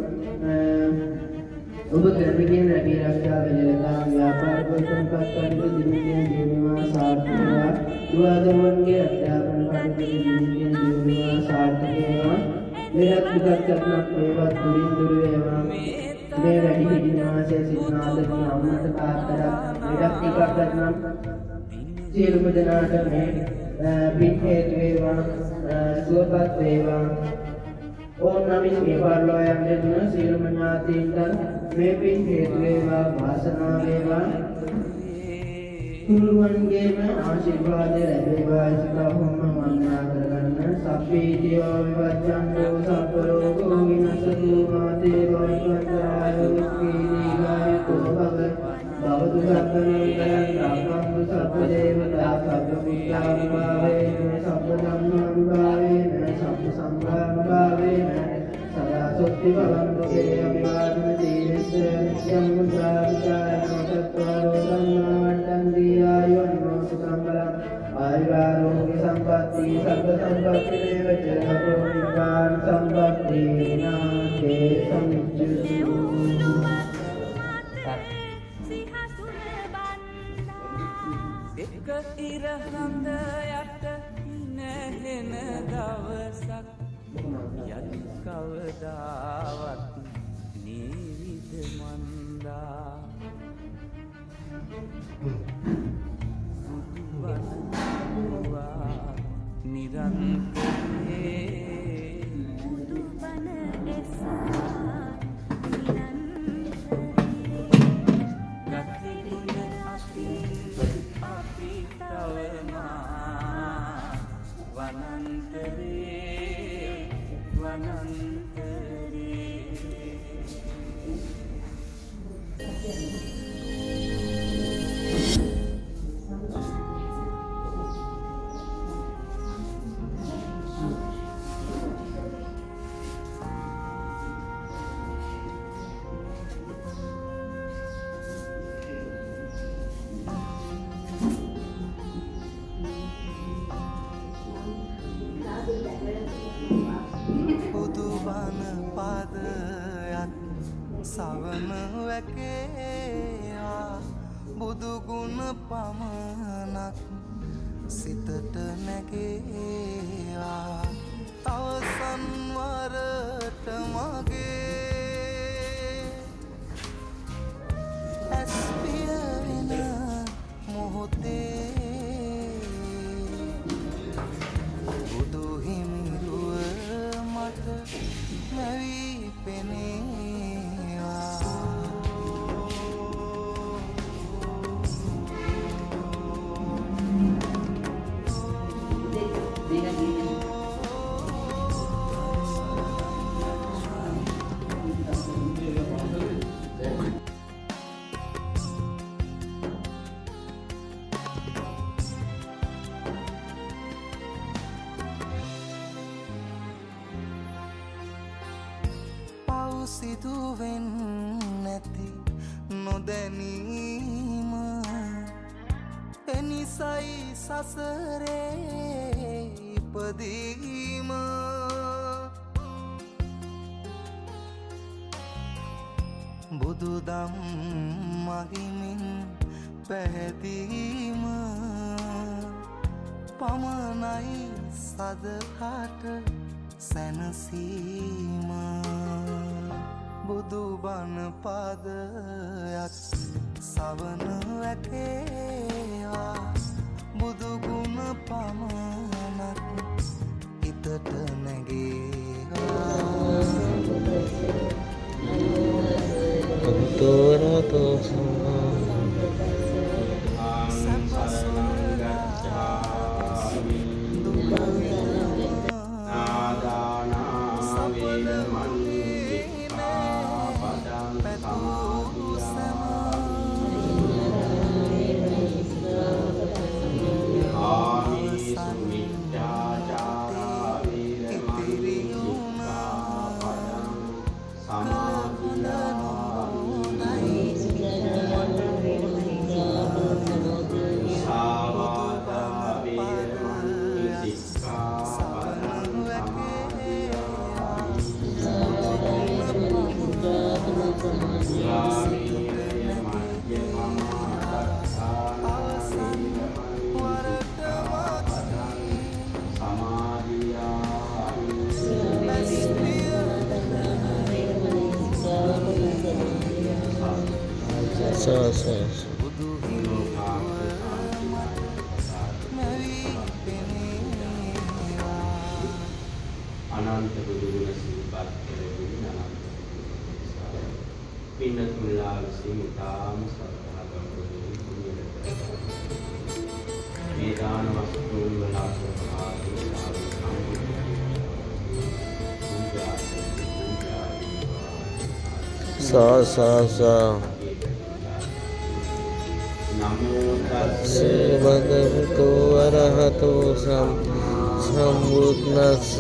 Speaker 1: ඔබ කරමින් රැකී ආරක්ෂා වෙලෙලා ව්‍යාපාර සම්පත් කටයුතු දිනකින් දිනනවා සාර්ථකවා දුවදරුවන්ගේ අධ්‍යාපන කටයුතු දිනකින් දිනනවා සාර්ථකවා මෙලක් දුකක් කරනක් වේවත් දුරින් දුර වේවා මේ වැඩි හිටිනාසේ සිනාදකින් අම්මට තාත්තට මෙලක් ටිකක් ගන්නම් සියලුම දෙනාට මේ පින් හේතු වේවා සුවපත් වේවා ඕම් නමින් මේ පරිලෝය යන්නේ දුන සියලුම ඥාතීන්ට මේ පින් හේතු වේවා වාසනාව වේවා තුරුවන්ගේම ආශිර්වාද ලැබේවා සිතාවම මන්නා කරගන්න සබ්බීතියෝ විවච්ඡන්තෝ සබ්බ රෝගෝ විනසතු මාතේ භවන්තරායෝ වික්ඛීදීගායතෝ භව භවතු සබ්බනංගයං රාමන්තු සබ්බ දේවතා සබ්බ විද්‍යානුභාවේන සබ්බ ධම්මානුභාවේන සබ්බ සංඝානුභාවේන සදා සොත්ති භවන්තු යේ අභිවාදන දීනස්ස නිත්‍යං මුද්‍රාචාරණ චත්වාරෝ ධම්මාවට්ටන්ති ආයුර්ණෝ සුඛං බලං ආයුරාෝග්‍ය සම්පatti සබ්බ සම්පatti දේවච නරෝ නිපාන සම්පatti නාතේ සම්චුතු
Speaker 2: එක ඉරහඳ යට නැහෙන දවසක් යත් කවදාවත් නීවිද මන්දා බුදුබණවා නිරන්තරේ බුදුබණ එසා
Speaker 3: බුදුබණ පදයත් සවන වැකේවා බුදුගුණ පමණක් සිතට නැගේවා අවසන් වරට මගේ ඇස් පිය වෙන මොහොතේ බුදු හිමිරුව මට මැවී පෙනේවා සිදුවෙන් නැති නොදැනීම එනිසයි සසරේ ඉපදීම බුදුදම් මහිමින් පැහැදීම පමණයි සදහට සැනසීම බුදුබණ පදයක් සවන වැටේවා බුදුගුණ පමණක් හිතට නැගේවා
Speaker 4: අන්තරතෝ
Speaker 1: අනන්ත බුදුගුණ සිහිපත් කරගෙන අනන්ත පින්නතුල්ලා විසින් ඉතාම සත්‍යාගම බුදුන් මේ දාන වස්තුන් වල නමෝ තස්ස
Speaker 4: භගවතු වරහතෝ සම්බුද්දස්ස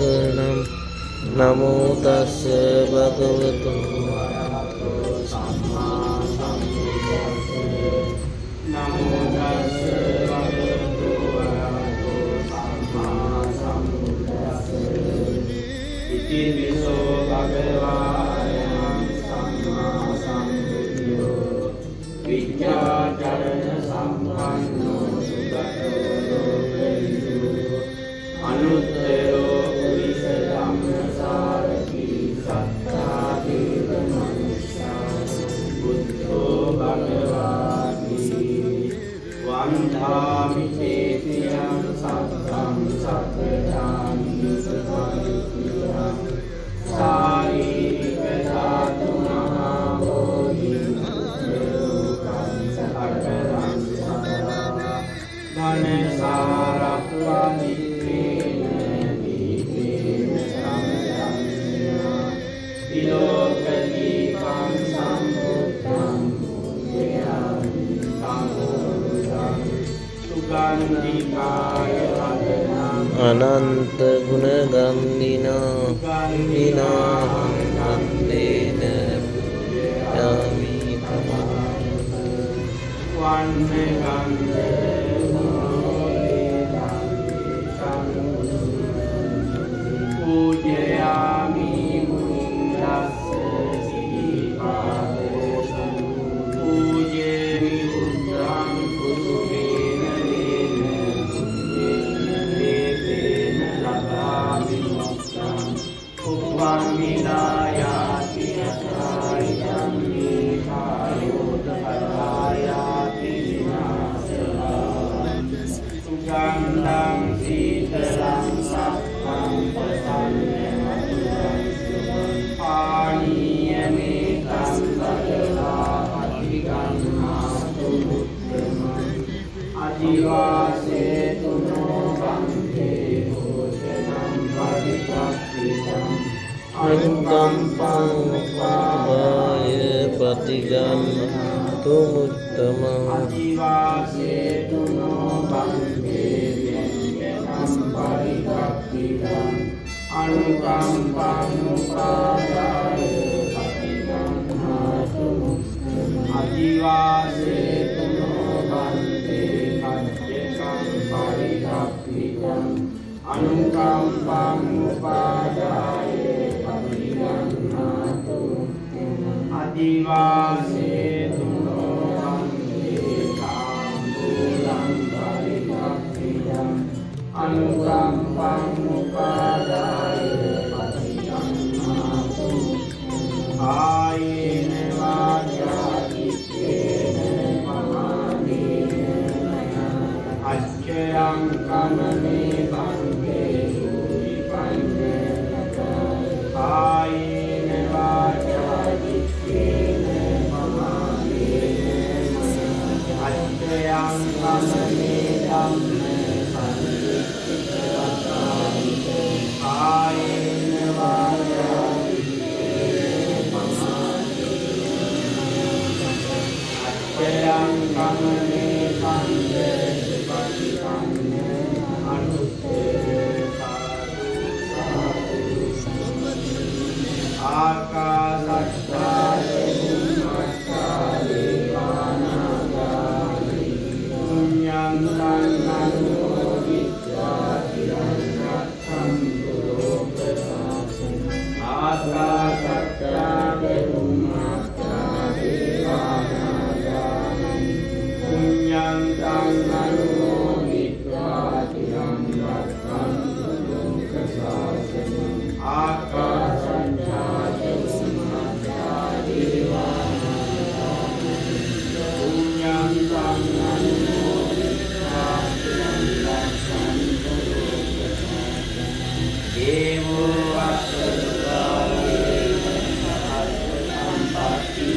Speaker 4: නමෝ තස්ස භගවතු
Speaker 1: සම්මා සම්බුද්දස්ස නමෝ තස්ස භගවතු වරහතෝ සම්මා සම්බුද්දස්ස ඉති විසෝ භගවායං සම්මා සම්බුද්ධෝ විඤ්ඤාචරණ සම්පන්නෝ සුගතෝ ලෝකවිදු අනුත්තරෝ පුරිස ධම්මසාරති සත්තාදීව මනුෂ්‍යා බුද්ධෝ භගවාති වන්දාමි චේතියං සත්තං සත්‍යානි සුඛානිත්‍යං සාරීරික ධාතු මහා බෝධි
Speaker 4: අනන්ත ගුණ ගන්දිනා වන්දේන යාමි
Speaker 1: පූජයාමි මුනිරස්ස සිහිපාදේශං පූජේමි උද්ධං කුසුමේන නේන දේතේන ලබාමි මොක්ඛං උප්පංගිනායාති යථායි ධම්මේ කායෝත පරායාති විනාශං සුගන්ධං සීතලං සප්පං
Speaker 4: අනුකම්පං පාය පටිගන්නතු මුත්තමං
Speaker 1: අජීවාසේතුනෝ බන්තේ දෙයං පරික්ඛිතං අනුකම්පං උපාදාය අනුකම්පං උපාදාය පරිගන්නාතු අදිවාසේ තුනෝ කාම්බුලං පරිගක්ඛියං අනුකම්පං උපාදාය පරිගන්නාතු ආයේන වාචා චිත්තේන පමානේන අච්චයං කමනේ බන්දේ විපඤ්ඤේත ආයේන වාචා චිත්තේන පමානේන අච්චයං කමනේ ධම්මේ පරිච්ඡේදතානි ආයේන වාචා අච්චයං කමනේ බන්දේ ආකාශත්තාය බුම්මත්තාය වානාගාමි පුඤ්ඤං සංඝං චිරං රක්ඛන්තු ලෝකසාසන ආකාශත්තාය බුම්මත්තාය වානාගාමි පුඤ්ඤං සංඝං චිරං රක්ඛන්තු ලෝකසාසන ආකාශත්තාය බුම්මත්තාය වානාගාමි පුඤ්ඤං සංඝං දේවෝ වස්සකාරේ සම්පatti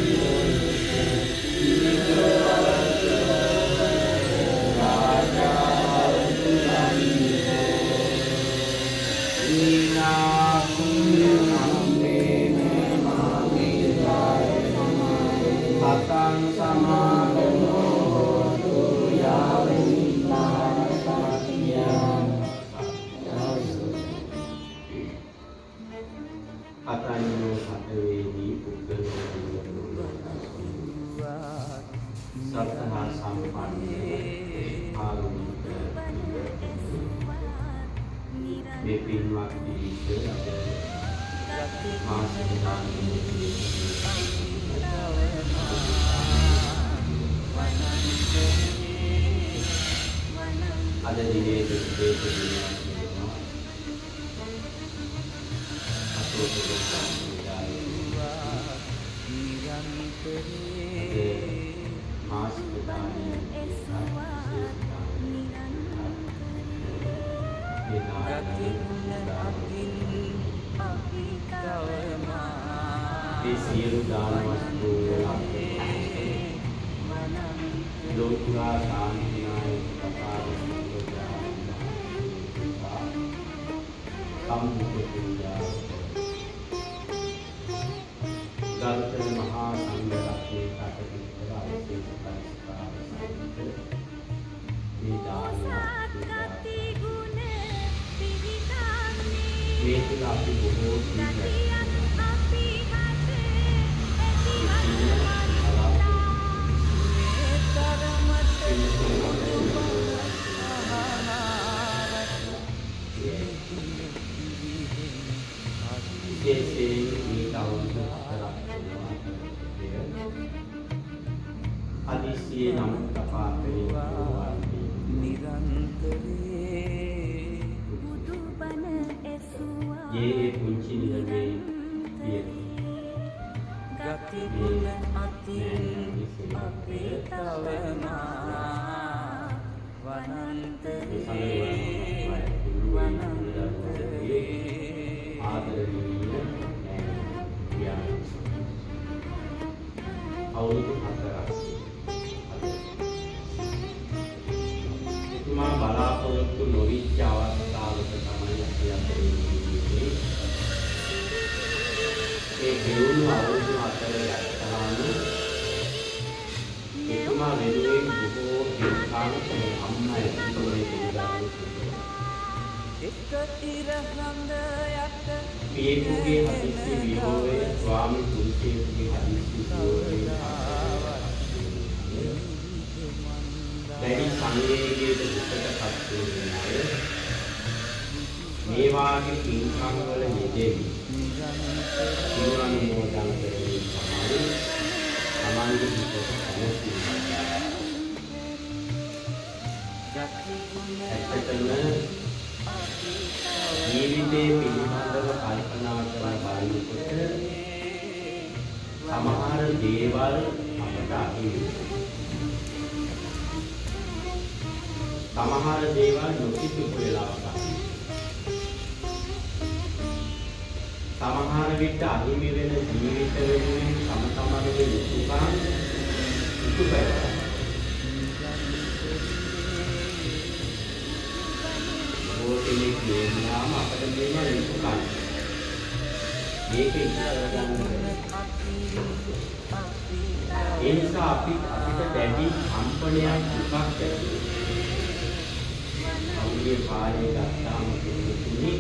Speaker 1: Atang samagamo hotu yavinnana samatiyam Atayno satavedi pukkalo Sattha sampanne ආරුණික මේ පින්වත් පිරිස අද දිනේ විශේෂ දිනයක් වෙනවා. ඒ සියලු දාන වස්තු ලෝකුරා ශාන්තිනාය සම්මුඛ පූජා ගරුතර මහා සංඝ රත්නයේ කටයුතු කර අවශේෂ පරිස්කාර සහිත මේ දාන මේ තුල අපි බොහෝ අදිසියේ නම් තපාතේ නිරන්තරේ බුදුබණ එසුවා යේ පුංචි නිරමේ ගති මුල අතින් අපේ තවනා වනන්තරේ ආදරණීය අවුරුදු 4ක් එතුමා බලාපොරොත්තු නොවිච්ච අවස්ථාවක තමයි අපි අතේ ඉන්නේ. ඒ ගෙවුණු අවුරුදු 4 ගත්තාම එතුමා වෙනුවෙන් බොහෝ පින්කාන්තේ අම්මා එතුමේ දෙවියන්
Speaker 2: එක ඉරහඳ යට
Speaker 1: පියෙකුගේ හදිසි වියෝවේ ස්වාමි පුරුෂයෙකුගේ හදිසි වියෝවේ දැඩි සංවේගයකට දුකටපත් වූ අය
Speaker 5: මේ වාගේ පින්කම් වල යෙදෙවි. නිරන්තරයෙන් කරමින් සමාධි හිතට ඇත්තටම ජීවිතයේ පිළිබඳව කල්පනා කරන බලනකොට සමහර දේවල් අපට අහිමි. සමහර දේවල් නොසිතූ වෙලාවක සමහර විට අහිමි වෙන ජීවිත වෙනුවෙන් තම තමන්ගේ යුතුයකම් ඉටු කරනවා. ඕකෙනේ කියනවාම අපිට මේවා යුතුයකම් මේක ඉස්සර ගන්න බැහැ. ඒ නිසා අපිට දැඩි කම්පනයක් දුකක් ඇති වෙනවා. අවුලේ පාරේ ගත්තාම කියන්නේ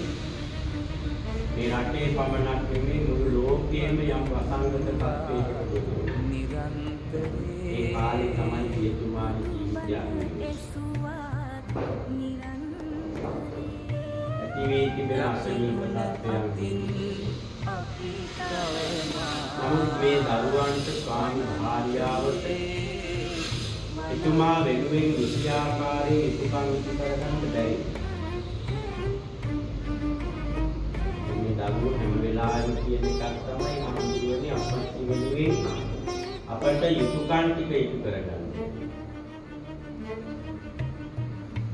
Speaker 5: මේ රටේ පමණක් නෙමෙයි මුළු ලෝකයේම යම් අසංගත තත්ත්වයකට ඒ කාලේ තමයි පියතුමාගේ ජීවිතය ඇති වී තිබෙන අසනීප තත්ත්වයන්. නමුත් මේ දරුවන්ට ස්වාමි භාර්යාවට එතුමා වෙනුවෙන් විෂයාකාරයේ යුතුයකම් ඉටු කරගන්න බැරි. දරුවෝ හැම වෙලාවෙම කියන එකක් තමයි අනුදුවනේ අපත් වෙනුවෙන් අපට යුතුයකම් ටික ඉටු කරගන්න.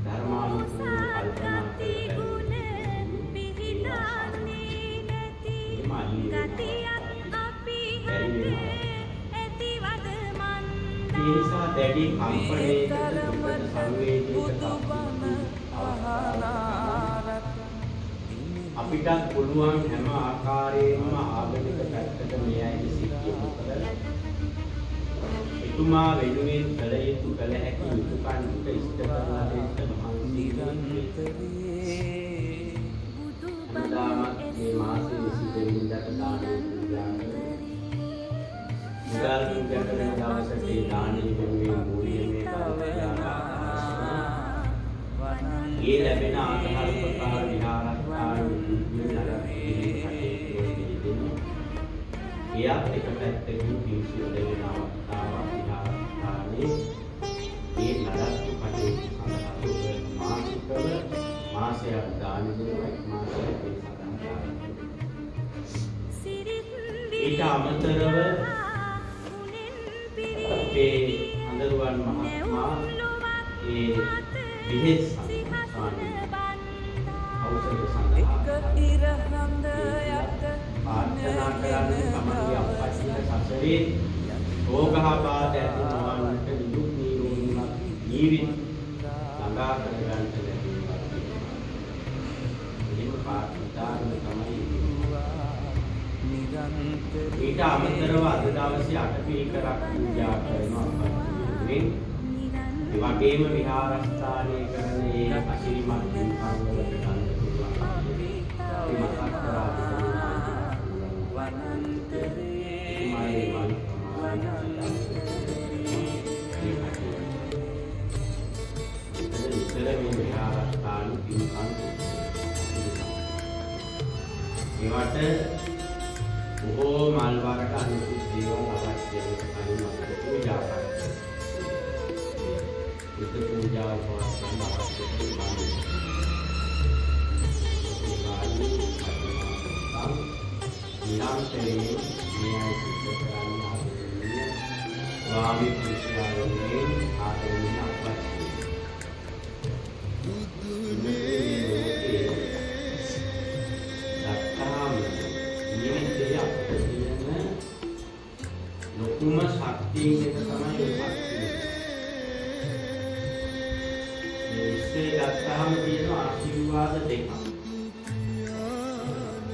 Speaker 5: ධර්මානුකූලව කල්පනා කරලා ඒ නිසා දැඩි කම්පණයකට සංවේදීක අපිටත් පුළුවන් හැම ආකාරයෙන්ම ආගමික පැත්තට මේ අයගේ සිද්ධිය මොකද එතුමා වෙනුවෙන් කළ යුතු කළ හැකි යුතුයකම් ටික ඉෂ්ට කරලා දෙන්න මහන්සි වෙනවා. මේ මාසයේ 22 වෙනිදාට දානේ පූජා කරනවා. මුදල් පූජා කරන දවසට ඒ දානේ වෙනුවෙන් මූලිකමේ ඒ ලැබෙන ආධාරපකාර විහාරස්ථාන එයත් එක පැත්තකින් පිරිසිදු වෙන අවස්ථාවක් විහාරස්ථානයේ ඒ නඩත්තු කටයුතු සඳහා මාසිකව මාසයක් දාන දෙනවා මාසයක් ඊට අමතරව අපේ අඳුරුවන් මහත්මයා ඒ විහෙත් ඖෂධ සඳහා ප්‍රාර්ථනා කරන්නේ තමයි අප්පච්චිට සසරේ රෝගහපාත ඇති නොවන්නට නිදුක් නිරෝගීමත් ජීවිත ළඟා කරගන්න ලැබෙනවා. එහෙම ප්‍රාර්ථනාවෙන් තමයි ඊට අමතරව අද දවසේ අටපිරිකරක් පූජා කරනවා අප්පච්චි. ඒ වගේම විහාරස්ථානයේ කරන ඒ අසිරිමත් පින්කම් වලට ගන්න පුළුවන්. ඒ මතක් කරා ඒවට බොහෝ මල් වර්ග අනුකූල දේවල් අවශ්‍ය වෙන අපිට පූජා කරන්න. ඒක පූජාව පවත්වන්න අවශ්‍ය වෙනවා. නිරන්තරයෙන් මේ අය සිද්ධ කරන්න ආදරණීය ස්වාමී පුරුෂයාගේ ආදරණීය අප්පච්චි. ලොකුම ශක්තිය එක තමයි ශක්තිය. මේ ඉස්සේ ගත්තාම තියෙන ආශිර්වාද දෙකක්.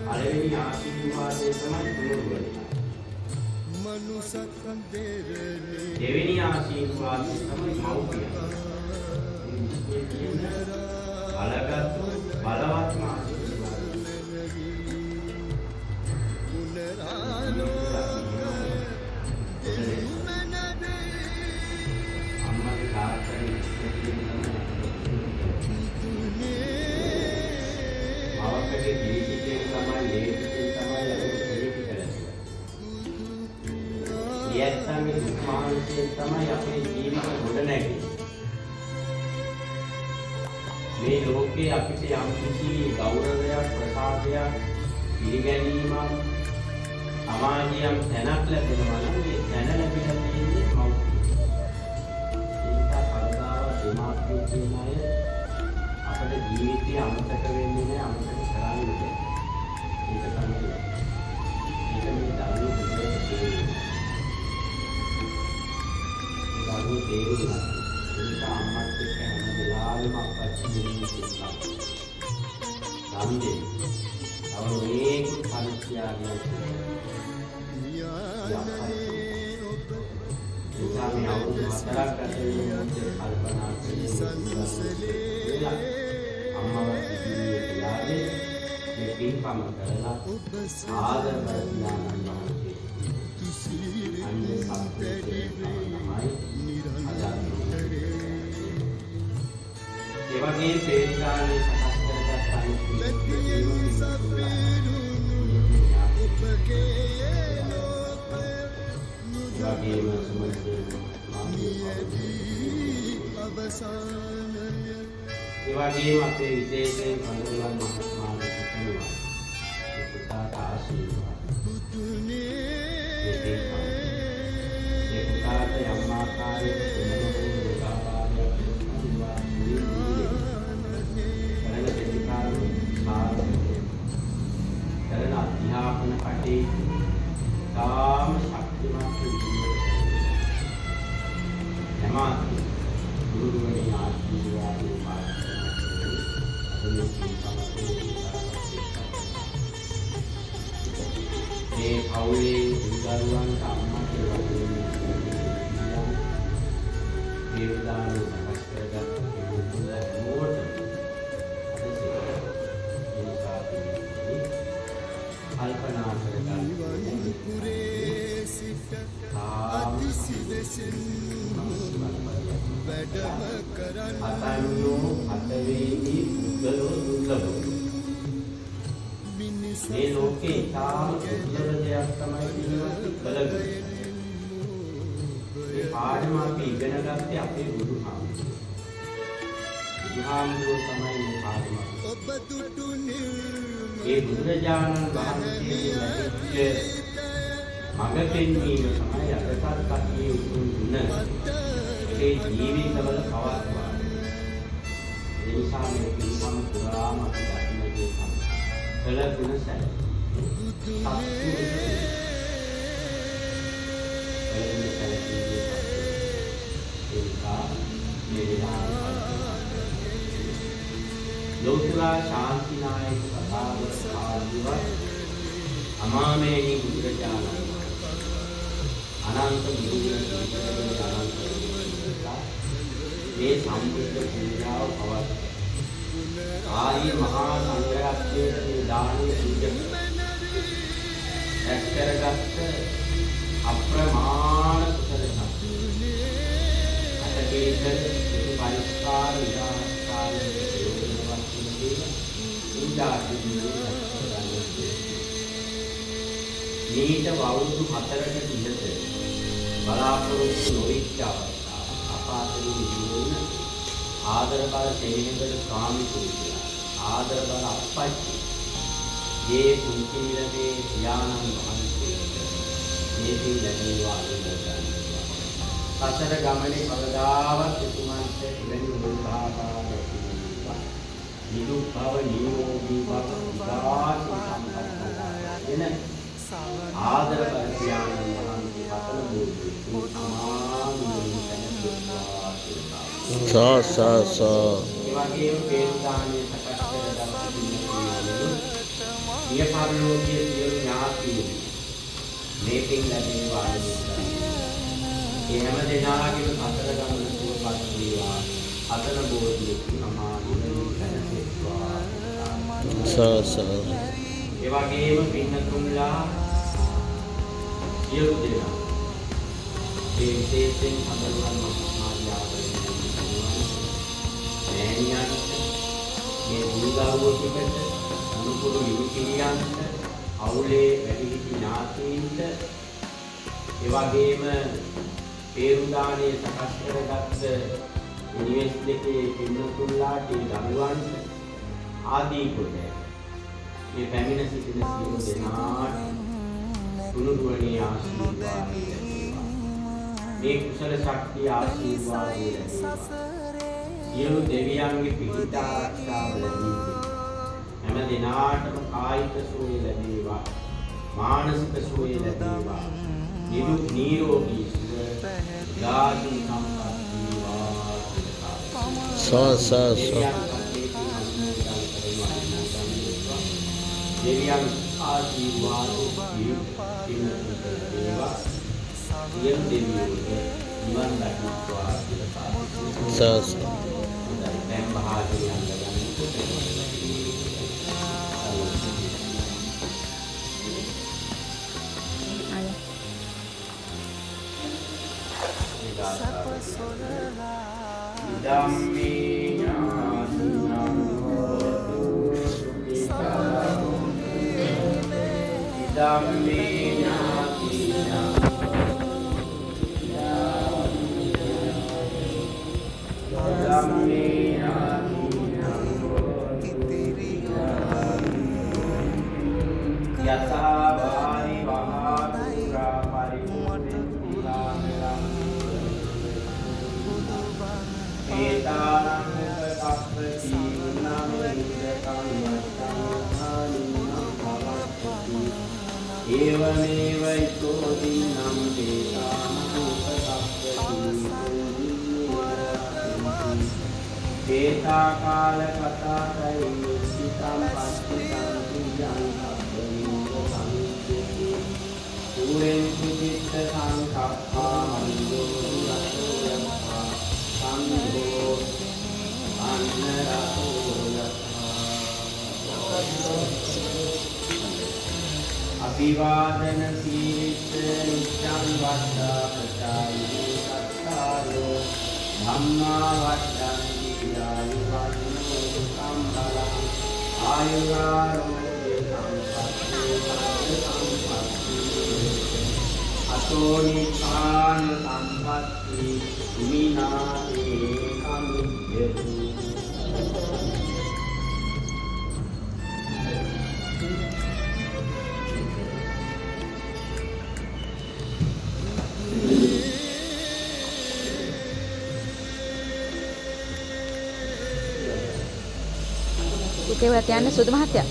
Speaker 5: පළවෙනි ආශිර්වාදය තමයි දුරුවන. දෙවෙනි ආශිර්වාදය තමයි මෞර්තිය. මේ කියන බලගත් බලවත් ආශිර්වාදය. අම්මගේ තාත්තගේ ඉස්සේ කියන අපගේ ජීවිතයේ තමයි ලේසියෙන් තමයි අපේ ජීවිතය කරන්නේ. ඊයත්ගේ දුක් මානසිකයෙන් තමයි අපේ ජීවිත ගොඩ නැගෙන්නේ. මේ ලෝකේ අපිට යම් කිසි ගෞරවයක් ප්‍රසාදයක් පිළිගැනීමක් සමාජයෙන් තැනක් ලැබෙනවා නම් මේ තැන ලැබිලා තියෙන්නේ මෞර්තිය. ඒක කවදාවත් දෙමාපියෝ කියන අය අපේ ජීවිතය අමතක වෙන්නේ නැහැ අමතක කරන්නේ නැහැ. ඒක තමයි. ඒක මේ දරුවෝ දෙකේ තේරුණා. ඒක අම්මත් එක්ක හැම වෙලාවෙම අපච්චි දෙන්නේ කියලා. සම්දේ. අවුරේක පරිත්‍යාගය. ඒකම අවුරුදු 4ක් ගත වෙනකොට කල්පනා කරලා අම්මාවත් ඉතිරියට මේ පින්කම කරලා ආදර කරලා අන්නේ සම්පූර්ණ ඒ වගේ පේන්දානේ සකස් කරගත් ඒ වගේම අපේ විශේෂයෙන් කඳුලන් මහත්මයාට කියනවා ඒ පුතාට ආශිර්වාද ඒ පුතාට යම් ආකාරයක කරන අධ්‍යාපන කටයුතු තාම ශක්තිමත් විදිහට ගුරුවරයන් ආශිර්වාදයෙන් මේ පවුලේ දරුවන්ට අම්මා කියලා දෙන්නේ ඒ විදාන සකස් කරගත් මුල මොකට කල්පනා කරගන්න අතන්නෝ අතවේදී පුද්ගලෝ දුර්ලභ. මේ ලෝකේ තාම දුර්ලභ දෙයක් තමයි ජීවිත බලගන්න. මේ පාඩම අපි ඉගෙන ගත්තේ අපේ බුදුහාමුදුරුවෝ. බුදුහාමුදුරුවෝ තමයි මේ පාඩම. ඒ බුදුරජාණන් වහන්සේගේ ලැබිච්ච මඟ පෙන්වීම තමයි අදටත් කතියේ උතුම් ගුණ. ඒ ජීවිතවල පවත්වා. ඒ නිසා මේ පින්කම පුරාම අපි දකින්න දේ තමයි. කළ ගුණ සැල. ලෝතුරා ශාන්තිනායක කතාවක සාධුවත් අමාමේනි බුදුරජාණන් අනන්ත බුදුගුණ අනන්ත මේ සම්බුද්ධ පූජාව පවත්වන ආර්ය මහා සංඝරත්නයේ දානීය පූජක එක්තරගත් අප්‍රමාණ කුසල ශක්තිය අතකේක පරිස්කාර විදාස්කාර යෝජනාවක් තියෙනවා මේට වවුරුදු 4කට ඉහත බලාපොරොත්තු නොවිච්ච අවස්ථාව අපාතේ විදුන ආදර බල සෙනෙහකට ස්වාමි පුරුෂයා ආදර බල අපච්චි මේ පුංචි නිරේ ඥානන් වහන්සේ මේ පින් ලැබේවා අනුමෝදන් සසර ගමනේ කවදාවත් එතුමන්ට ඉවෙන උදාහරණ ලැබෙනවා නිදුක් භව නිරෝගී භව උදාස සම්පන්න වෙන ආදර පරිත්‍යාගයන් වහන්සේ පතන බෝධි
Speaker 4: සා
Speaker 5: ඒ වගේම පේන්දානේ සකස් කරගත් මිය පරලෝකීය සියලු ඥාතීන් මේ පින් ලැබේවා අනුමෝදන්. ඒ හැම දෙනාගේම සතර ගමන සුවපත් වේවා. අතන බෝධිය සමාධියෙන් සැනසෙත්වා. ඒ වගේම පින්නතුන්ලා සියලු දෙනා මේ විශේෂයෙන් සඳරුවන් මහත්මායාවලින් මෑණියන්ට මේ බුදුදහම ටිකට අනුකූල දුප්පුරු විනිවිදයන්ට, අවුලේ වැඩිහිටි ඥාතීන්ට, ඒ වගේම පේරුදානයේ සකස් කරගත්ත නිවෙස් දෙකේ පින්නතුල්ලාට දරුවන්ට ආදී කොට මේ පැමිණ සිටින සියලු දෙනාට තුනුරුවනේ ආශිර්වාදය ලැබේවා. මේ කුසල ශක්තිය ආශිර්වාදය ලැබේවා. සියලු දෙවියන්ගේ පිහිට ආරක්ෂාව ලැබේවා. හැම දිනාටම කායික සුවය ලැබේවා. මානසික සුවය ලැබේවා. නිරෝගී සුව දාසි සම්පත් වේවා. දෙවියන් ආශිර්වාද දීවා. සියලු දෙවියන්ට නිවන් දක්වා කියලා දැන් බහාගේ ධම්මේ ඥානං හෝතු සුඛිතා ධම්මේ ඥාතිනං ධම්මේ ඥාතිනං යථා වාරි වහා පුරා පරිපූර්ණං ඒතානං උපතප්පති උන්නමින්දකං ඒවමේව ඊතෝ දින්නම් ඒතානං උපතප්පති ඒතා කාල කතාතයි සිතං පස්සිතං විජං පුරෙන් කුචිත්ත සංකප්පා මන්දෝ යතෝ සංඝෝ අන්නරතෝ අභිවාදන සීලිස්ස නිච්ඡං වද්දා ප්‍රචාරේ සත්තාරෝ ධම්මා වද්දන්ති ආයුවන්නෝ සම්බලං ආයුරාරෝග්‍ය සම්පත්තේ අතෝ නිපාන සම්පත්ති විනාතේ කමිද්දතු
Speaker 6: ඉතේවත් යන්න සුදු මහත්තයා.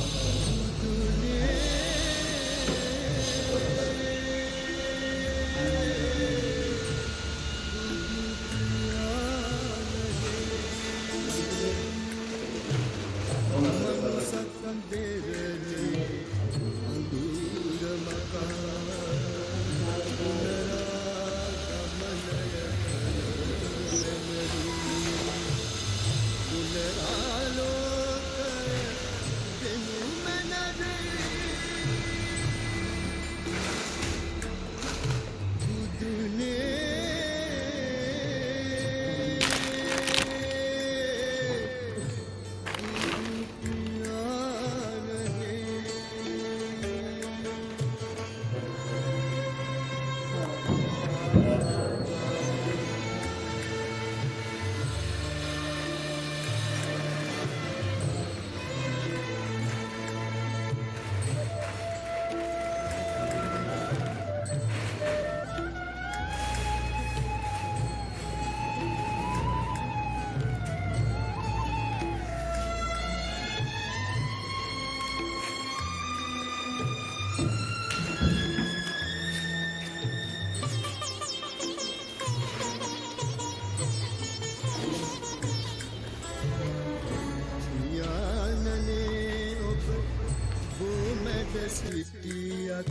Speaker 7: සිටියත්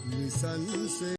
Speaker 7: නිසංසේ